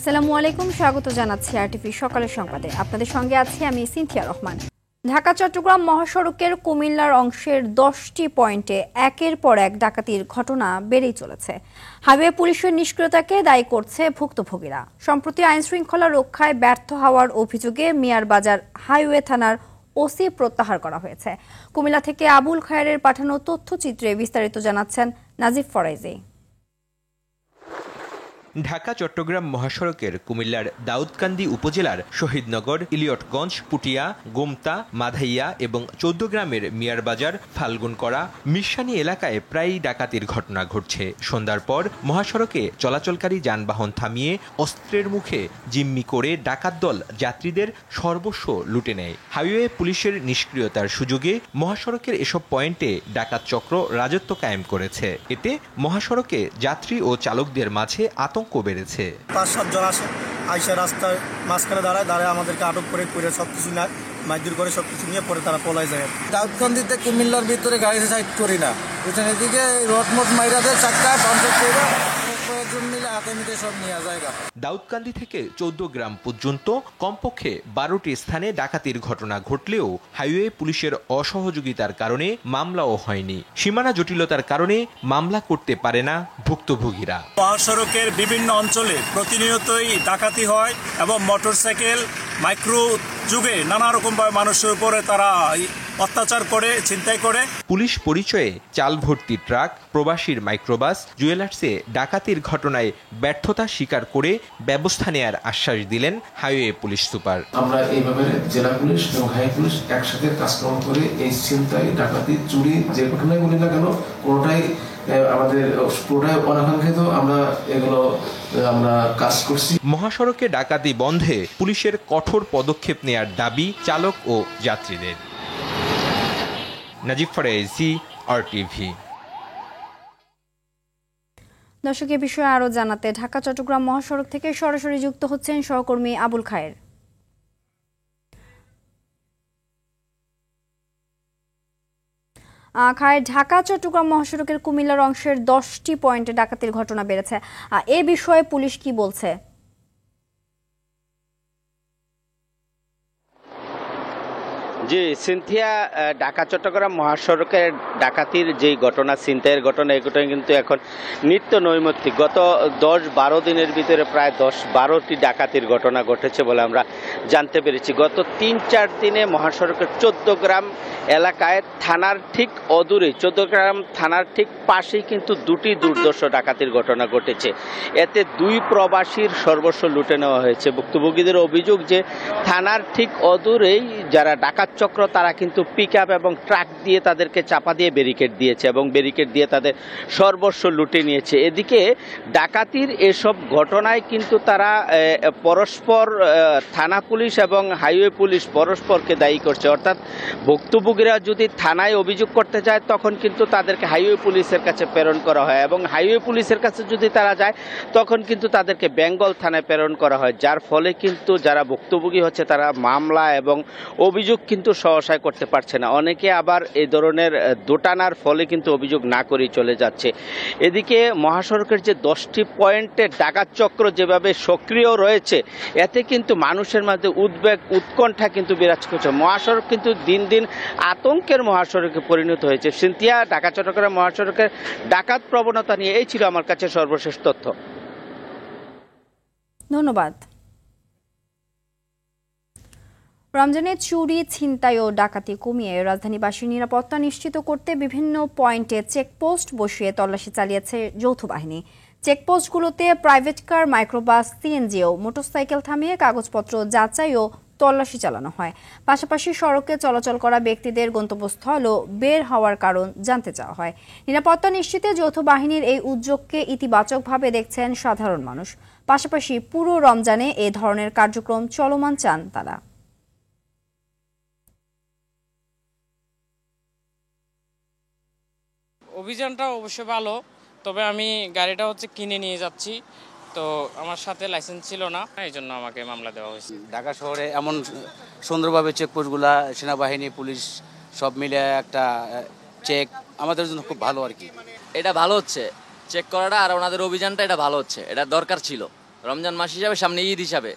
আসসালামু আলাইকুম, স্বাগত জানাচ্ছি আরটিভি সকালের সংবাদে। আপনাদের সঙ্গে আছি আমি সিনথিয়া রহমান। ঢাকা চট্টগ্রাম মহাসড়কের কুমিল্লার অংশের 10টি পয়েন্টে একের পর এক ডাকাতির ঘটনা বেড়েই চলেছে। হাইওয়ে পুলিশের নিষ্ক্রিয়তাকে দায়ী করছে ভুক্তভোগীরা। সম্প্রতি আইনশৃঙ্খলা রক্ষায় ব্যর্থ হওয়ার অভিযোগে মিয়ারবাজার হাইওয়ে থানার ওসি প্রত্যাহার করা হয়েছে। কুমিল্লা থেকে আবুল খায়েরের পাঠানো তথ্যচিত্রে বিস্তারিত জানাচ্ছেন নাজিফ ফরাইজি। ঢাকা চট্টগ্রাম মহাসড়কের কুমিল্লার দাউদকান্দি উপজেলার শহীদনগর, ইলিয়টগঞ্জ, পুটিয়া, গোমতা, মাধাইয়া এবং চৌদ্দগ্রামের মিয়ারবাজার, ফাল্গুনকড়া, মিরসানি এলাকায় প্রায়ই ডাকাতির ঘটনা ঘটছে। সন্ধ্যার পর মহাসড়কে চলাচলকারী যানবাহন থামিয়ে অস্ত্রের মুখে জিম্মি করে ডাকাত দল যাত্রীদের সর্বস্ব লুটে নেয়। হাইওয়ে পুলিশের নিষ্ক্রিয়তার সুযোগে মহাসড়কের এসব পয়েন্টে ডাকাত চক্র রাজত্ব কায়েম করেছে। এতে মহাসড়কে যাত্রী ও চালকদের মাঝে আতঙ্ক বেড়েছে। ৫-৭ জন আসে, আইসা রাস্তার মাঝখানে দাঁড়ায় আমাদেরকে আটক করে সবকিছু নেয়, মাইদুর করে সবকিছু নিয়ে পরে তারা পলায় যায়। দাউদকান্দিতে কুমিল্লার ভিতরে গাড়ি সাইড করি না, বুঝছেন, এদিকে রটমট মাইরা দেয়, চাক্কায় পাম্পের করে কয়েকজন মিলে হাতে মিটে সব নিয়ে যায়। দাউদকান্দি থেকে চৌদ্দগ্রাম পর্যন্ত কমপক্ষে 12টি স্থানে ডাকাতির ঘটনা ঘটলেও হাইওয়ে পুলিশের অসহযোগিতার কারণে মামলাও হয়নি। সীমানা জটিলতার কারণে মামলা করতে পারে না ভুক্তভোগীরা। মহাসড়কের বিভিন্ন অঞ্চলে প্রতিনিয়তই ডাকাতি হয় এবং মোটরসাইকেল মাইক্রো যুগে নানা রকমভাবে মানুষের উপরে তারা অত্যাচার করে, ছিনতাই করে। পুলিশ পরিচয়ে চাল ভর্তি ট্রাক, প্রবাসীর মাইক্রোবাস, জুয়েলার্সে ডাকাতির ঘটনায় ব্যর্থতা স্বীকার করে ব্যবস্থা নেয়ার আশ্বাস দিলেন হাইওয়ে পুলিশ সুপার। আমরা এইভাবে জেলা পুলিশ এবং হাইওয়ে পুলিশ একসাথে কাজকর্ম করে এই ছিনতাই, ডাকাতি, চুরি যে ঘটনাই বলি না কেন, কোনোটাই আমাদের পুরোটাই অনাকাঙ্ক্ষিত। আমরা কাজ করছি। মহাসড়কে ডাকাতি বন্ধে পুলিশের কঠোর পদক্ষেপ নেয়ার দাবি চালক ও যাত্রীদের। নাজিফ ফরাইজি, আরটিভি। দর্শক, এ বিষয়ে আরো জানাতে ঢাকা চট্টগ্রাম মহাসড়ক থেকে সরাসরি যুক্ত হচ্ছেন সহকর্মী আবুল খায়ের। খায়ের, ঢাকা চট্টগ্রাম মহাসড়কের কুমিল্লার অংশের 10টি পয়েন্টে ডাকাতির ঘটনা বেড়েছে, এ বিষয়ে পুলিশ কি বলছে? জি সিনথিয়া, ঢাকা চট্টগ্রাম মহাসড়কের ডাকাতির যেই ঘটনা, ছিনতাইয়ের ঘটনা, এই ঘটনা কিন্তু এখন নিত্য নৈমিত্তিক। গত 10-12 দিনের ভিতরে প্রায় 10-12টি ডাকাতির ঘটনা ঘটেছে বলে আমরা জানতে পেরেছি। গত 3-4 দিনে মহাসড়কের চৌদ্দগ্রাম এলাকায় থানার ঠিক অদূরে, চৌদ্দগ্রাম থানার ঠিক পাশেই কিন্তু 2টি দুর্ধর্ষ ডাকাতির ঘটনা ঘটেছে। এতে 2 প্রবাসীর সর্বস্ব লুটে নেওয়া হয়েছে। ভুক্তভোগীদের অভিযোগ যে থানার ঠিক অদূরেই যারা ডাকাত চক্র, তারা কিন্তু পিকআপ এবং ট্রাক দিয়ে তাদেরকে চাপা দিয়ে ব্যারিকেড দিয়েছে এবং ব্যারিকেড দিয়ে তাদের সর্বস্ব লুটে নিয়েছে। এদিকে ডাকাতির এসব ঘটনায় কিন্তু তারা পরস্পর, থানা পুলিশ এবং হাইওয়ে পুলিশ পরস্পরকে দায়ী করছে। অর্থাৎ ভুক্তভোগীরা যদি থানায় অভিযোগ করতে যায় তখন কিন্তু তাদেরকে হাইওয়ে পুলিশের কাছে প্রেরণ করা হয় এবং হাইওয়ে পুলিশের কাছে যদি তারা যায় তখন কিন্তু তাদেরকে বেঙ্গল থানায় প্রেরণ করা হয়, যার ফলে কিন্তু যারা ভুক্তভোগী হচ্ছে তারা মামলা এবং অভিযোগ কিন্তু সহসায় করতে পারছে না। অনেকে আবার এই ধরনের দোটানার ফলে কিন্তু অভিযোগ না করেই চলে যাচ্ছে। এদিকে মহাসড়কের যে 10টি পয়েন্টে ডাকাত চক্র যেভাবে সক্রিয় রয়েছে, এতে কিন্তু মানুষের মধ্যে উদ্বেগ, উৎকণ্ঠা কিন্তু বিরাজ করছে। মহাসড়ক কিন্তু দিন দিন আতঙ্কের মহাসড়কে পরিণত হয়েছে। সিনথিয়া, ঢাকা চট্টগ্রাম মহাসড়কের ডাকাত প্রবণতা নিয়ে এই ছিল আমার কাছে সর্বশেষ তথ্য। ধন্যবাদ। রমজানে চুরি, ছিনতাই ও ডাকাতি কমিয়ে রাজধানীবাসীর নিরাপত্তা নিশ্চিত করতে বিভিন্ন পয়েন্টে চেকপোস্ট বসিয়ে তল্লাশি চালিয়েছে যৌথ বাহিনী। চেকপোস্টগুলোতে প্রাইভেট কার, মাইক্রোবাস, সিএনজি ও মোটরসাইকেল থামিয়ে কাগজপত্র যাচাই ও তল্লাশি চালানো হয়। পাশাপাশি সড়কে চলাচল করা ব্যক্তিদের গন্তব্যস্থল ও বের হওয়ার কারণ জানতে চাওয়া হয়। নিরাপত্তা নিশ্চিতে যৌথ বাহিনীর এই উদ্যোগকে ইতিবাচকভাবে দেখছেন সাধারণ মানুষ। পাশাপাশি পুরো রমজানে এ ধরনের কার্যক্রম চলমান চান তারা। অভিযানটা অবশ্যই ভালো, তবে আমি গাড়িটা কিনে নিয়ে যাচ্ছি, তো আমার সাথে লাইসেন্স ছিল না, এই জন্য আমাকে মামলা দেওয়া হয়েছে। ঢাকা শহরে এমন সুন্দরভাবে চেকপোস্টগুলা, সেনাবাহিনী, পুলিশ সব মিলে একটা চেক আমাদের জন্য খুব ভালো আর কি। এটা ভালো হচ্ছে চেক করাটা, আর ওনাদের অভিযানটা এটা ভালো হচ্ছে, এটা দরকার ছিল। রমজান মাস হিসাবে, সামনে ঈদ হিসাবে।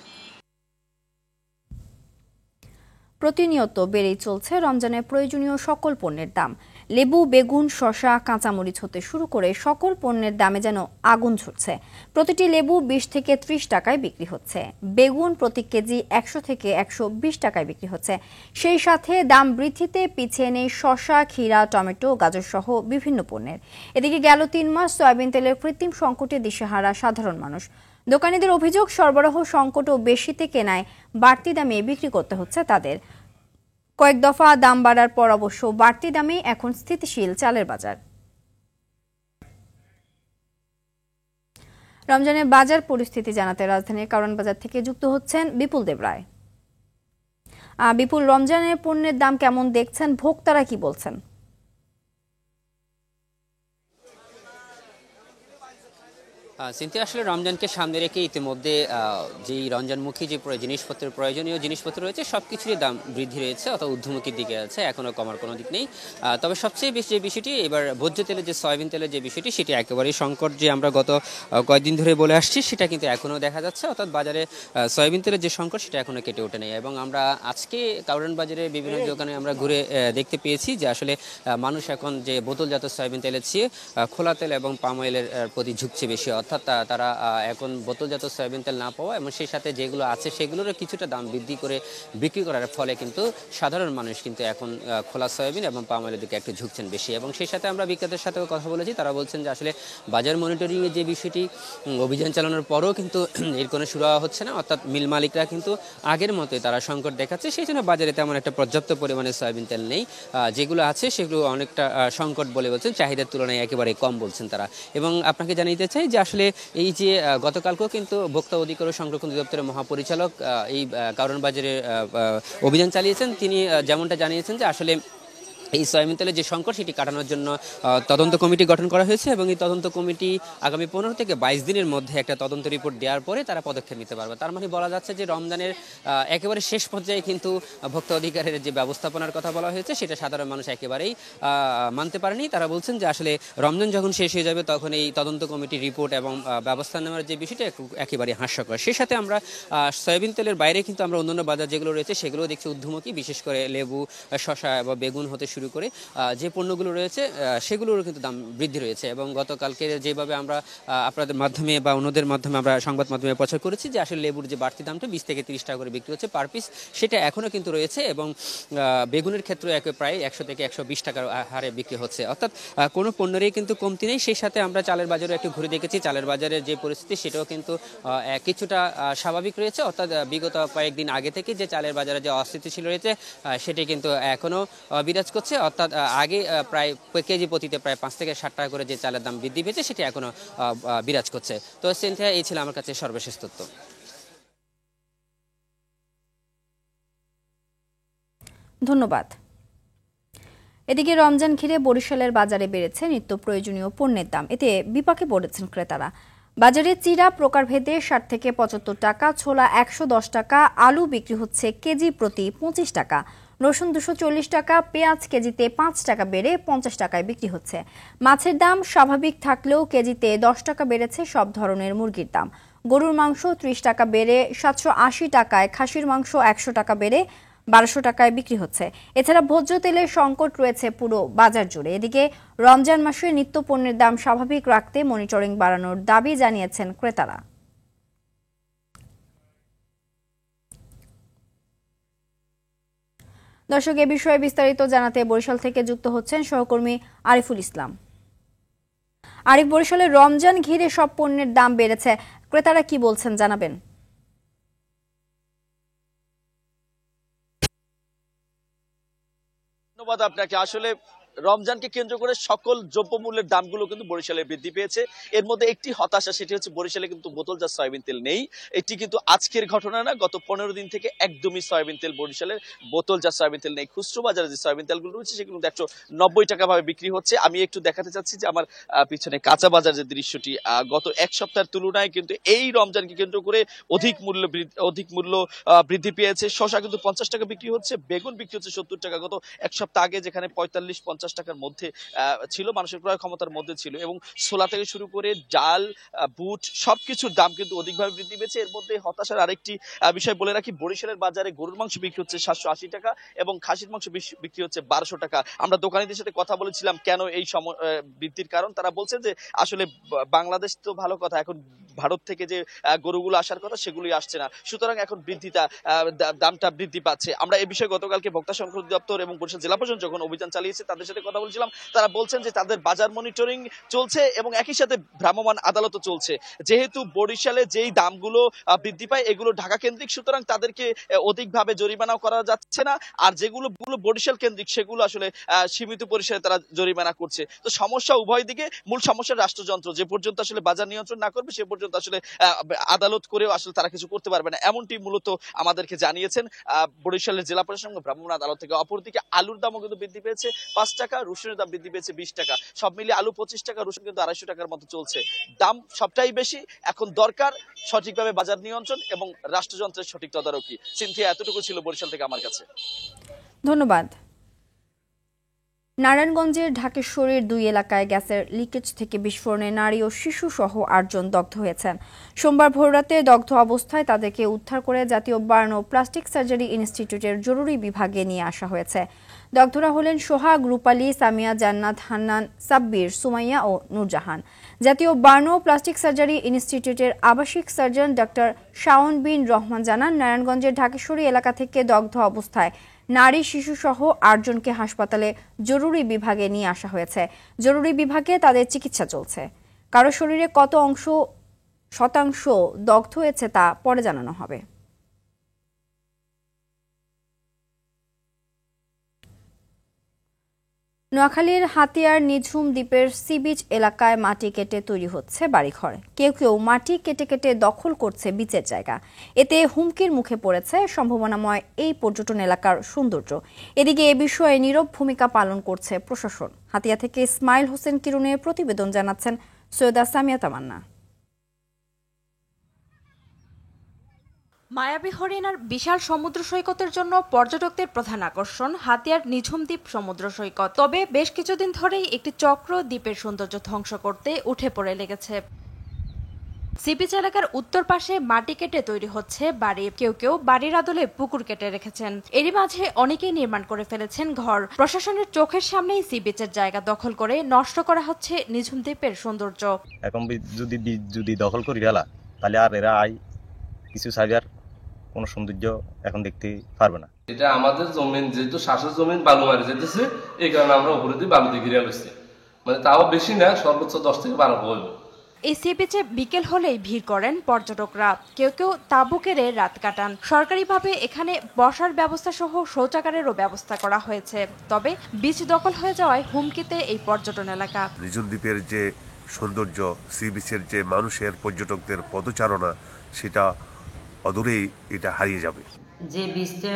প্রতিনিয়ত বেড়েই চলছে রমজানের প্রয়োজনীয় সকল পণ্যের দাম। লেবু, বেগুন, শসা, কাঁচামরিচ হতে শুরু করে সকল পণ্যের দামে যেন আগুন ঝরছে। প্রতিটি লেবু 20 থেকে 30 টাকায় বিক্রি হচ্ছে। বেগুন প্রতি কেজি 100 থেকে 120 টাকায় বিক্রি হচ্ছে। সেই সাথে দাম বৃদ্ধিতে পিছিয়ে নেই শসা, ক্ষীরা, টমেটো, গাজর সহ বিভিন্ন পণ্যের। এদিকে গেল 3 মাস সয়াবিন তেলের কৃত্রিম সংকটে দিশেহারা সাধারণ মানুষ। দোকানীদের অভিযোগ, সরবরাহ সংকট ও বেশিতে কেনায় বাড়তি দামে বিক্রি করতে হচ্ছে তাদের। কয়েক দফা দাম বাড়ার পর অবশ্য বাড়তি দামে এখন স্থিতিশীল চালের বাজার। রমজানের বাজার পরিস্থিতি জানাতে রাজধানীর কারওয়ান বাজার থেকে যুক্ত হচ্ছেন বিপুল দেব রায়। বিপুল, রমজানের পণ্যের দাম কেমন দেখছেন, ভোক্তারা কি বলছেন? সিনথিয়া, আসলে রমজানকে সামনে রেখে ইতিমধ্যে যেই রমজানমুখী যে জিনিসপত্রের প্রয়োজনীয় জিনিসপত্র রয়েছে সব কিছুরই দাম বৃদ্ধি রয়েছে, অর্থাৎ ঊর্ধ্বমুখীর দিকে আছে, এখনও কমার কোনো দিক নেই। তবে সবচেয়ে বেশি যে বিষয়টি এবার ভোজ্য তেলের যে সয়াবিন তেলের যে বিষয়টি, সেটি একেবারেই সংকট যে আমরা গত কয়েকদিন ধরে বলে আসছি সেটা কিন্তু এখনও দেখা যাচ্ছে, অর্থাৎ বাজারে সয়াবিন তেলের যে সংকট সেটা এখনও কেটে ওঠে নেই। এবং আমরা আজকে কারওয়ান বাজারে বিভিন্ন দোকানে আমরা ঘুরে দেখতে পেয়েছি যে আসলে মানুষ এখন যে বোতলজাত সয়াবিন তেলের চেয়ে খোলা তেল এবং পাম অয়েলের প্রতি ঝুঁকছে বেশি, অর্থাৎ তারা এখন বোতলজাত সয়াবিন তেল না পাওয়া এবং সেই সাথে যেগুলো আছে সেগুলোরও কিছুটা দাম বৃদ্ধি করে বিক্রি করার ফলে কিন্তু সাধারণ মানুষ কিন্তু এখন খোলা সয়াবিন এবং পাম অয়েলের দিকে একটু ঝুঁকছেন বেশি। এবং সেই সাথে আমরা বিক্রেতাদের সাথেও কথা বলেছি, তারা বলছেন যে আসলে বাজার মনিটরিংয়ের যে বিষয়টি অভিযান চালানোর পরও কিন্তু এর কোনো শুরু হচ্ছে না, অর্থাৎ মিল মালিকরা কিন্তু আগের মতোই তারা সংকট দেখাচ্ছে, সেই জন্য বাজারে তেমন একটা পর্যাপ্ত পরিমাণে সয়াবিন তেল নেই। যেগুলো আছে সেগুলো অনেকটা সংকট বলে বলছেন, চাহিদার তুলনায় একেবারে কম বলছেন তারা। এবং আপনাকে জানাতে চাই যে আসলে এই যে গতকালকেও কিন্তু ভোক্তা অধিকার ও সংরক্ষণ অধিদপ্তরের মহাপরিচালক এই কারওয়ান বাজারে অভিযান চালিয়েছেন। তিনি যেমনটা জানিয়েছেন যে আসলে এই সয়াবিন তেলের যে সংকট সেটি কাটানোর জন্য তদন্ত কমিটি গঠন করা হয়েছে এবং এই তদন্ত কমিটি আগামী 15 থেকে 22 দিনের মধ্যে একটা তদন্ত রিপোর্ট দেওয়ার পরে তারা পদক্ষেপ নিতে পারবে। তার মানে বলা যাচ্ছে যে রমজানের একেবারে শেষ পর্যায়ে কিন্তু ভোক্তা অধিকারের যে ব্যবস্থাপনার কথা বলা হয়েছে সেটা সাধারণ মানুষ একেবারেই মানতে পারেনি। তারা বলছেন যে আসলে রমজান যখন শেষ হয়ে যাবে তখন এই তদন্ত কমিটির রিপোর্ট এবং ব্যবস্থা নেওয়ার যে বিষয়টা একেবারে হাস্যকর। সেই সাথে আমরা সয়াবিন তেলের বাইরে কিন্তু আমরা অন্যান্য বাজার যেগুলো রয়েছে সেগুলো দেখছি ঊর্ধ্বমুখী, বিশেষ করে লেবু, শসা বা বেগুন হতে শুরু করে যে পণ্যগুলো রয়েছে সেগুলোরও কিন্তু দাম বৃদ্ধি রয়েছে। এবং গতকালকে যেভাবে আমরা আপনাদের মাধ্যমে বা অন্যদের মাধ্যমে আমরা সংবাদ মাধ্যমে প্রচার করেছি যে আসলে লেবুর যে বাড়তি দামটা 20 থেকে 30 টাকা করে বিক্রি হচ্ছে পার পিস, সেটা এখনও কিন্তু রয়েছে। এবং বেগুনের ক্ষেত্রে প্রায় 100 থেকে 120 টাকার হারে বিক্রি হচ্ছে, অর্থাৎ কোনো পণ্যেরই কিন্তু কমতি নেই। সেই সাথে আমরা চালের বাজারে একটু ঘুরে দেখেছি, চালের বাজারের যে পরিস্থিতি সেটাও কিন্তু কিছুটা স্বাভাবিক রয়েছে, অর্থাৎ বিগত কয়েকদিন আগে থেকে যে চালের বাজারে যে অস্থিতিশীল রয়েছে সেটি কিন্তু এখনও বিরাজ করছে, অর্থাৎ আগে প্রায় কেজি প্রতিতে প্রায় 5 থেকে 7 টাকা করে যে চালের দাম বৃদ্ধি পেয়েছে সেটি এখনো বিরাজ করছে। তো সিনথিয়া, এই ছিল আমার কাছে সর্বশেষ তথ্য। ধন্যবাদ। এদিকে রমজান ঘিরে বরিশালের বাজারে বেড়েছে নিত্য প্রয়োজনীয় পণ্যের দাম, এতে বিপাকে পড়েছেন ক্রেতারা। বাজারে চিরা প্রকারভেদে 60 থেকে 75 টাকা, ছোলা 110 টাকা, আলু বিক্রি হচ্ছে কেজি প্রতি 25 টাকা, রসুন 240 টাকা, পেঁয়াজ কেজিতে 5 টাকা বেড়ে 50 টাকায় বিক্রি হচ্ছে। মাছের দাম স্বাভাবিক থাকলেও কেজিতে 10 টাকা বেড়েছে সব ধরনের মুরগির দাম। গরুর মাংস 30 টাকা বেড়ে 780 টাকায়, খাসির মাংস 100 টাকা বেড়ে 1200 টাকায় বিক্রি হচ্ছে। এছাড়া ভোজ্য তেলের সংকট রয়েছে পুরো বাজার জুড়ে। এদিকে রমজান মাসে নিত্য পণ্যের দাম স্বাভাবিক রাখতে মনিটরিং বাড়ানোর দাবি জানিয়েছেন ক্রেতারা। দর্শক, এ বিষয়ে বিস্তারিত জানাতে বরিশাল থেকে যুক্ত হচ্ছেন সহকর্মী আরিফুল ইসলাম। আরিফ, বরিশালে রমজান ঘিরে সব পণ্যের দাম বেড়েছে, ক্রেতারা কি বলছেন জানাবেন? ধন্যবাদ আপনাকে। আসলে রমজানকে কেন্দ্র করে সকল দ্রব্যমূল্যের দামগুলো কিন্তু বরিশালে বৃদ্ধি পেয়েছে। এর মধ্যে একটি হতাশা, সেটি হচ্ছে বরিশালে কিন্তু বোতলজাত সয়াবিন তেল নেই। এটি কিন্তু আজকের ঘটনা না, গত 15 দিন থেকে একদমই সয়াবিন তেল বরিশালের বোতলজাত সয়াবিন তেল নেই। খুচরো বাজারে যে সয়াবিন তেলগুলো রয়েছে সেগুলো 190 টাকা ভাবে বিক্রি হচ্ছে। আমি একটু দেখাতে চাচ্ছি যে আমার পিছনে কাঁচা বাজার যে দৃশ্যটি, গত এক সপ্তাহের তুলনায় কিন্তু এই রমজানকে কেন্দ্র করে অধিক মূল্য বৃদ্ধি পেয়েছে। শসা কিন্তু 50 টাকা বিক্রি হচ্ছে, বেগুন বিক্রি হচ্ছে 70 টাকা। গত এক সপ্তাহ আগে যেখানে 45-50 50 টাকার মধ্যে ছিল, মানুষের ক্রয় ক্ষমতার মধ্যে ছিল। এবং ছোলা থেকে শুরু করে ডাল, বুট সবকিছুর দাম কিন্তু অধিকভাবে বৃদ্ধি পেয়েছে। এর মধ্যে হতাশার আরেকটি বিষয় বলে রাখি, বরিশালের বাজারে গরুর মাংস বিক্রি হচ্ছে 780 টাকা এবং খাসির মাংস বিক্রি হচ্ছে 1200 টাকা। আমরা দোকানিদের সাথে কথা বলেছিলাম কেন এই বৃদ্ধির কারণ। তারা বলছে যে আসলে বাংলাদেশ তো ভালো কথা, এখন ভারত থেকে যে গরুগুলো আসার কথা সেগুলোই আসছে না, সুতরাং এখন দামটা বৃদ্ধি পাচ্ছে। আমরা এই বিষয়ে গতকালকে ভোক্তা সংরক্ষণ দপ্তর এবং বরিশাল জেলা প্রশাসন যখন অভিযান চালিয়েছে তাদের সাথে কথা বলছিলাম, তারা বলছেন যে তাদের বাজার মনিটরিং চলছে এবং একই সাথে ভ্রাম্যমাণ আদালতও চলছে। যেহেতু বরিশালে যেই দামগুলো বৃদ্ধি পায় এগুলো ঢাকা কেন্দ্রিক, সুতরাং তাদেরকে অধিকভাবে জরিমানাও করা যাচ্ছে না, আর যেগুলো বরিশাল কেন্দ্রিক সেগুলো আসলে সীমিত পরিসরে তারা জরিমানা করছে। তো সমস্যা উভয় দিকে, মূল সমস্যা রাষ্ট্রযন্ত্র যে পর্যন্ত আসলে বাজার নিয়ন্ত্রণ না করবে সে পর্যন্ত আসলে আদালত করেও আসলে তারা কিছু করতে পারবে না, এমনটি মূলত আমাদেরকে জানিয়েছেন বরিশালের জেলা প্রশাসন ভ্রাম্যমাণ আদালত থেকে। অপরদিকে আলুর দামও কিন্তু বৃদ্ধি পেয়েছে 5 টাকা, রসুনের দাম বৃদ্ধি পেয়েছে 20 টাকা, সব মিলিয়ে আলু 25 টাকা, রসুন কিন্তু 250 টাকার মতো চলছে। দাম সবটাই বেশি, এখন দরকার সঠিকভাবে বাজার নিয়ন্ত্রণ এবং রাষ্ট্রযন্ত্রের সঠিক তদারকি। সিনথিয়া, এতটুকু ছিল বরিশাল থেকে আমার কাছে। ধন্যবাদ। নারায়ণগঞ্জের ঢাকেশ্বরীর 2 এলাকায় গ্যাসের লিকেজ থেকে বিস্ফোরণে নারী ও শিশু সহ 8 জন দগ্ধ হয়েছেন। সোমবার ভোররাতে দগ্ধ অবস্থায় তাদেরকে উদ্ধার করে জাতীয় বার্ন ও প্লাস্টিক সার্জারি ইনস্টিটিউটের জরুরি বিভাগে নিয়ে আসা হয়েছে। দগ্ধরা হলেন সোহাগ, রূপালী, সামিয়া, জান্নাত, হান্নান, সাব্বির, সুমাইয়া ও নূরজাহান। জাতীয় বার্ন ও প্লাস্টিক সার্জারি ইনস্টিটিউটের আবাসিক সার্জন ডক্টর শাওন বিন রহমান জানান, নারায়ণগঞ্জের ঢাকেশ্বরী এলাকা থেকে দগ্ধ অবস্থায় নারী, শিশু সহ 8 জনকে হাসপাতালে জরুরি বিভাগে নিয়ে আসা হয়েছে। জরুরি বিভাগে তাদের চিকিৎসা চলছে। কারো শরীরে কত শতাংশ দগ্ধ হয়েছে তা পরে জানানো হবে। নোয়াখালীর হাতিয়ার নিঝুম দ্বীপের সি বিচ এলাকায় মাটি কেটে তৈরি হচ্ছে বাড়িঘর। কেউ কেউ মাটি কেটে কেটে দখল করছে বিচের জায়গা। এতে হুমকির মুখে পড়েছে সম্ভাবনাময় এই পর্যটন এলাকার সৌন্দর্য। এদিকে এ বিষয়ে নীরব ভূমিকা পালন করছে প্রশাসন। হাতিয়া থেকে ইসমাইল হোসেন কিরণের প্রতিবেদন জানাচ্ছেন সৈয়দা সামিয়া তামান্না। মায়াবী হরিণার বিশাল সমুদ্র সৈকতের জন্য পর্যটকদের প্রধান আকর্ষণ হাতিয়ার নিঝুম দ্বীপ সমুদ্র সৈকত। তবে বেশ কিছুদিন ধরেই একটি চক্র দ্বীপের সৌন্দর্য ধ্বংস করতে উঠে পড়ে লেগেছে। সিবিচ এলাকার উত্তর পাশে মাটি কেটে তৈরি হচ্ছে বাড়ি। কেউ কেউ বাড়ির আদলে পুকুর কেটে রেখেছেন। এরই মাঝে অনেকেই নির্মাণ করে ফেলেছেন ঘর। প্রশাসনের চোখের সামনেই সিবিচের জায়গা দখল করে নষ্ট করা হচ্ছে নিঝুম দ্বীপের সৌন্দর্য। এখন যদি দখল করি গেলা তাহলে আর এরা কিছু সাইডার কোনো সৌন্দর্য এখন দেখতে পারবে না। এটা আমাদের জমিন, যেহেতু শ্বাসের জমিন বালু মারি যেতেছে, এই কারণে আমরা উপরে দিয়ে বালু দিয়ে ঘিরে আসছি, মানে তাও বেশি না, সর্বোচ্চ 10 থেকে 12 হইব। এই সি বিচে বিকেল হলেই ভিড় করেন পর্যটকরা। কেউ কেউ তাঁবু কেড়ে রাত কাটান। সরকারিভাবে এখানে বসার ব্যবস্থা সহ শৌচাগারেরও ব্যবস্থা করা হয়েছে। তবে বিচ দখল হয়ে যাওয়ায় হুমকিতে এই পর্যটন এলাকা। নিঝুম দ্বীপের যে সৌন্দর্য, সি বিচের যে মানুষের, পর্যটকদের পদচারণা, সেটা অদূরেই এটা হারিয়ে যাবে। যে বীজটা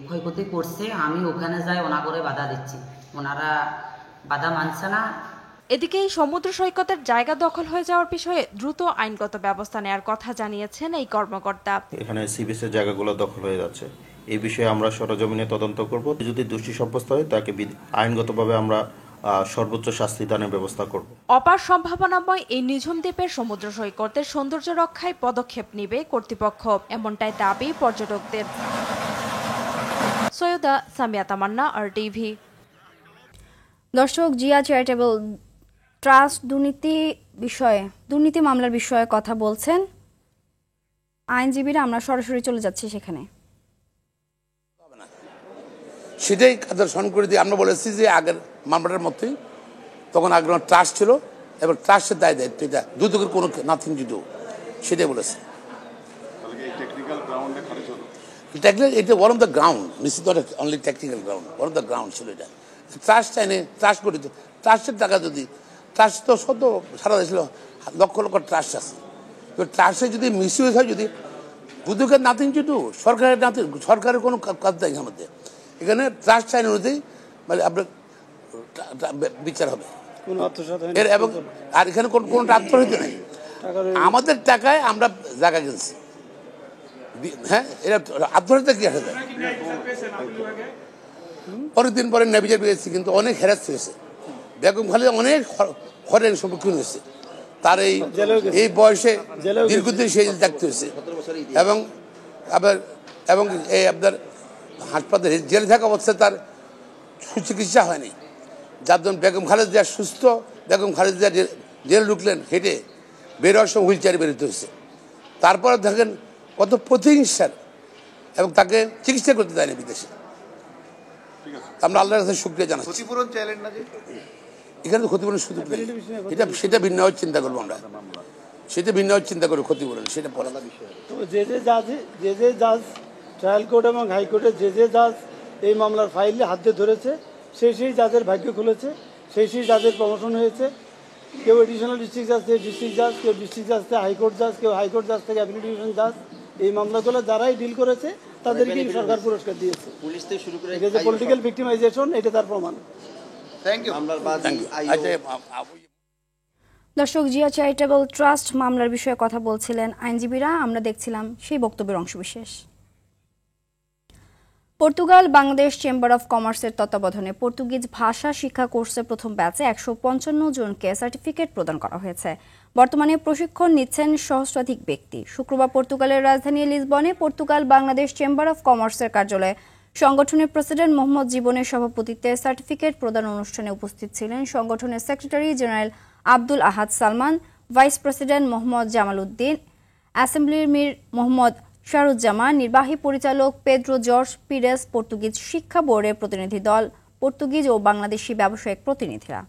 ক্ষয়ক্ষতি করছে, আমি ওখানে যাই ওনা করে বাধা দিচ্ছি, ওনারা বাধা মানছে না। এদিকে এই সমুদ্র সৈকতের জায়গা দখল হয়ে যাওয়ার বিষয়ে দ্রুত আইনগত ব্যবস্থা নেওয়ার কথা জানিয়েছেন এই কর্মকর্তা। এখানে সি বিচের জায়গাগুলো দখল হয়ে যাচ্ছে, এই বিষয়ে আমরা সরেজমিনে তদন্ত করব। যদি দোষী সাব্যস্ত হয় তাকে আইনগতভাবে আমরা সর্বোচ্চ শাস্তি দানের ব্যবস্থা করব। অপার সম্ভাবনাময় এই নিঝুম দ্বীপের সমুদ্র সৈকতের সৌন্দর্য রক্ষায় পদক্ষেপ নেবে কর্তৃপক্ষ, এমনটাই দাবি পর্যটকদের। সৈয়দা সামিয়া তামান্না, RTV। দর্শক, জিয়া চ্যারিটেবল ট্রাস্ট দুর্নীতি মামলার বিষয়ে কথা বলছেন আইনজীবীরা। আমরা সরাসরি চলে যাচ্ছি সেখানে। সেটাই কাদের স্মরণ করে দিয়ে আমরা বলেছি যে আগের মামলাটার মতোই তখন আগে ট্রাস্ট ছিল, এবার ট্রাস্টের দায়িত্ব, এটা দুদকের কোনো নাথিং টু ডু, সেটাই বলেছে। এটা one of the ground, this is not only technical ground, one of the ground ছিল এটা। ট্রাস্ট আইনে ট্রাস্ট করেছে, ট্রাস্টের টাকা যদি, ট্রাস্ট তো সারা দেশে লক্ষ লক্ষ ট্রাস্ট আছে, তো ট্রাস্টে যদি মিসইউজ হয়, যদি দুদকের নাথিং টু ডু, সরকারের কোনো কাজ দেয় আমাদের এখানে। ট্রাস্ট আইন অনুযায়ী মানে আপনার বিচার হবে এবং আর এখানে কোনো আত্মহত্যা নেই। আমাদের টাকায় আমরা জায়গা কিনছি, হ্যাঁ, এটা আত্মহত্যা কি আসে যায়? পরের দিন পরে নেভিগেট পেয়েছি, কিন্তু অনেক হ্যারাস হয়েছে। বেগম খালেদা অনেক হরের সম্মুখীন হয়েছে। তার এই বয়সে দীর্ঘদিন সেই থাকতে হয়েছে এবং এই আপনার হাসপাতালে জেলে থাকা অবস্থায় তার সুচিকিৎসা হয়নি, যার জন্য বেগম খালেদা সুস্থ, বেগম খালেদা জেল ঢুকলেন হেঁটে, বেরোয়ার সময় হুইল চেয়ারে বেরোতে হয়েছে। তারপরে দেখেন কত প্রতিহিংসার, এবং তাকে চিকিৎসা করতে দেয়নি বিদেশে। আমরা আল্লাহর কাছে শুকরিয়া জানাচ্ছি। ক্ষতিপূরণ চাইলেন না যে? এখানে তো ক্ষতিপূরণ সুযোগ নেই, সেটা ভিন্নভাবে চিন্তা করবো আমরা, সেটা ভিন্নভাবে চিন্তা করবো ক্ষতিপূরণ, সেটা পড়ালা বিষয়। তো যে জাজ ট্রায়াল কোর্ট এবং হাইকোর্টে যে জাজ এই মামলার ফাইলে হাত দিয়ে ধরেছে, সেই জাজের ভাগ্য খুলেছে, সেই জাজের প্রমোশন হয়েছে। কেউ এডিশনাল ডিস্ট্রিক্ট জাজ থেকে ডিস্ট্রিক্ট জাজ, কেউ ডিস্ট্রিক্ট জাজ থেকে হাইকোর্ট জাজ, কেউ হাইকোর্ট জাজ থেকে অ্যাপিলেট ডিভিশন জাজ। এই মামলাগুলো যারাই ডিল করেছে তাদেরকে সরকার পুরস্কার দিয়েছে। পুলিশ থেকে শুরু করে পলিটিক্যাল ভিক্টিমাইজেশন, এটা তার প্রমাণ। Thank you. দর্শক, জিয়া চ্যারিটেবল ট্রাস্ট মামলার বিষয়ে কথা বলছিলেন আইনজীবীরা, আমরা দেখছিলাম সেই বক্তব্যের অংশবিশেষ। পর্তুগাল বাংলাদেশ চেম্বার অফ কমার্সের তত্ত্বাবধানে পর্তুগিজ ভাষা শিক্ষা কোর্সের প্রথম ব্যাচে 155 জনকে সার্টিফিকেট প্রদান করা হয়েছে। বর্তমানে প্রশিক্ষণ নিচ্ছেন সহস্রাধিক ব্যক্তি। শুক্রবার পর্তুগালের রাজধানী লিসবনে পর্তুগাল বাংলাদেশ চেম্বার অফ কমার্সের কার্যালয়ে সংগঠনের প্রেসিডেন্ট মোহাম্মদ জীবনের সভাপতিত্বে সার্টিফিকেট প্রদান অনুষ্ঠানে উপস্থিত ছিলেন সংগঠনের সেক্রেটারি জেনারেল আব্দুল আহাদ সালমান, ভাইস প্রেসিডেন্ট মোহাম্মদ জামাল উদ্দিন, অ্যাসেম্বলির মির মোহাম্মদ শাহরুজ্জামান, নির্বাহী পরিচালক পেদ্রো জর্জ পিরেস, পর্তুগিজ শিক্ষা বোর্ডের প্রতিনিধি দল, পর্তুগিজ ও বাংলাদেশি ব্যবসায়িক প্রতিনিধিরা।